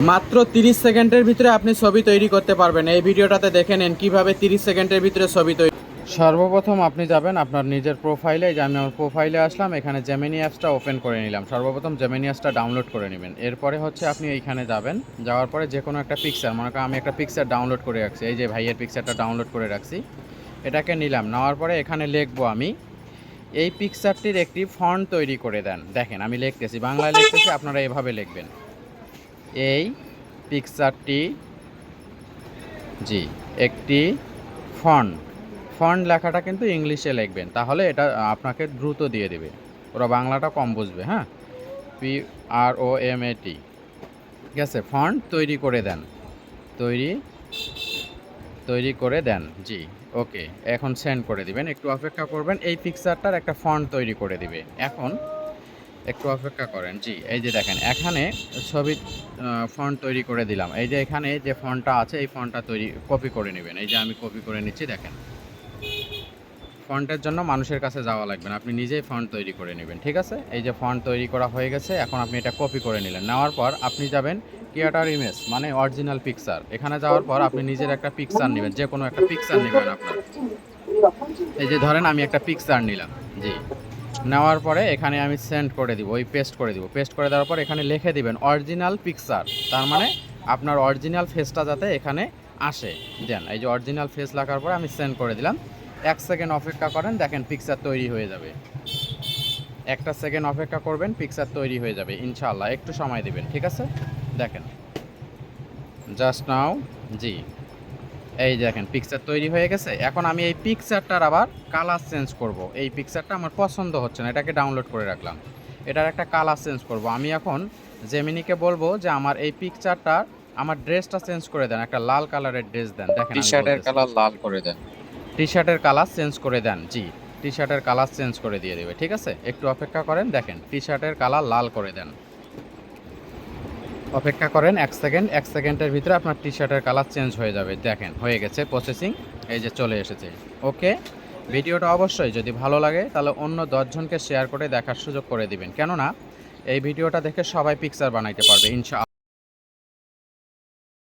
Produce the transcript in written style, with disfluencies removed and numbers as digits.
মাত্র 30 সেকেন্ডের ভিতরে আপনি ছবি তৈরি করতে পারবেন। এই ভিডিওটাতে দেখে নেন কিভাবে 30 সেকেন্ডের ভিতরে ছবি তৈরি। সর্বপ্রথম আপনি যাবেন আপনার নিজের প্রোফাইলে, যে আমি আমার প্রোফাইলে আসলাম, এখানে জেমিনি অ্যাপসটা ওপেন করে নিলাম। সর্বপ্রথম জেমিনি অ্যাপসটা ডাউনলোড করে নেবেন। এরপরে হচ্ছে আপনি এইখানে যাবেন, যাওয়ার পরে যে কোনো একটা পিকচার, মনে করেন আমি একটা পিকচার ডাউনলোড করে রাখছি, এই যে ভাইয়ের পিকচারটা ডাউনলোড করে রাখছি, এটাকে নিলাম। নেওয়ার পরে এখানে লিখবো আমি এই পিকচারটির একটি ফন্ট তৈরি করে দেন। দেখেন আমি লিখতেছি, বাংলায় লিখতেছি, আপনারা এভাবে লিখবেন, এই পিকচারটি একটি ফন্ট। ফন্ট লেখাটা কিন্তু ইংলিশে লিখবেন, তাহলে এটা আপনাকে দ্রুত দিয়ে দেবে, ওরা বাংলাটা কম বুঝবে। হ্যাঁ, PROMAT, ঠিক আছে। ফন্ট তৈরি করে দেন, তৈরি করে দেন, জি ওকে। এখন সেন্ড করে দিবেন, একটু অপেক্ষা করবেন, এই পিকচারটার একটা ফন্ট তৈরি করে দিবে। এখন একটু অপেক্ষা করেন, জি এই যে দেখেন এখানে ছবি ফন্ট তৈরি করে দিলাম। এই যে এখানে যে ফন্টটা আছে এই ফন্টটা কপি করে নেবেন। এই যে আমি কপি করে নিচ্ছি, দেখেন ফন্টের জন্য মানুষের কাছে যাওয়া লাগবে না, আপনি নিজেই ফন্ট তৈরি করে নেবেন, ঠিক আছে। এই যে ফন্ট তৈরি করা হয়ে গেছে, এখন আপনি এটা কপি করে নিলেন। নেওয়ার পর আপনি যাবেন ক্রিয়েটর ইমেজ, মানে অরিজিনাল পিকচার। এখানে যাওয়ার পর আপনি নিজের একটা পিকচার নেবেন, যে কোনো একটা পিকচার নেবেন আপনার। এই যে ধরেন আমি একটা পিকচার নিলাম, জি। নেওয়ার পরে এখানে আমি সেন্ড করে দিব, ওই পেস্ট করে দিব। পেস্ট করে দেওয়ার পর এখানে লিখে দিবেন অরিজিনাল পিকচার, তার মানে আপনার অরিজিনাল ফেসটা যাতে এখানে আসে। দেন এই যে অরিজিনাল ফেস লেখার পরে আমি সেন্ড করে দিলাম। 1 সেকেন্ড অপেক্ষা করেন, দেখেন পিকচার তৈরি হয়ে যাবে। 1 সেকেন্ড অপেক্ষা করবেন, পিকচার তৈরি হয়ে যাবে ইনশাআল্লাহ। একটু সময় দিবেন, ঠিক আছে। দেখেন জাস্ট নাও, জি এই দেখেন পিকচার তৈরি হয়ে গেছে। এখন আমি এই পিকচারটার আবার কালার চেঞ্জ করব। এই পিকচারটা আমার পছন্দ হচ্ছে না, এটাকে ডাউনলোড করে রাখলাম, এটার একটা কালার চেঞ্জ করব। আমি এখন জেমিনিকে বলবো যে আমার এই পিকচারটার আমার ড্রেসটা চেঞ্জ করে দেন, একটা লাল কালারের ড্রেস দেন। দেখেন টি আমি শার্টের বলতেছি কালার লাল করে দেন। টি শার্টের কালার চেঞ্জ করে দেন, জি টি শার্টের কালার চেঞ্জ করে দিয়ে দেবে, ঠিক আছে। একটু অপেক্ষা করেন, দেখেন টি শার্টের কালার লাল করে দেন। অপেক্ষা করেন 1 সেকেন্ড, 1 সেকেন্ডের ভিতরে আপনার টি শার্টের কালার চেঞ্জ হয়ে যাবে। দেখেন হয়ে গেছে প্রসেসিং, এই যে চলে এসেছে। ওকে, ভিডিওটা অবশ্যই যদি ভালো লাগে তাহলে অন্য 10 জনকে শেয়ার করে দেখার সুযোগ করে দিবেন, কেননা এই ভিডিওটা দেখে সবাই পিকচার বানাইতে পারবে ইনশাআল্লাহ।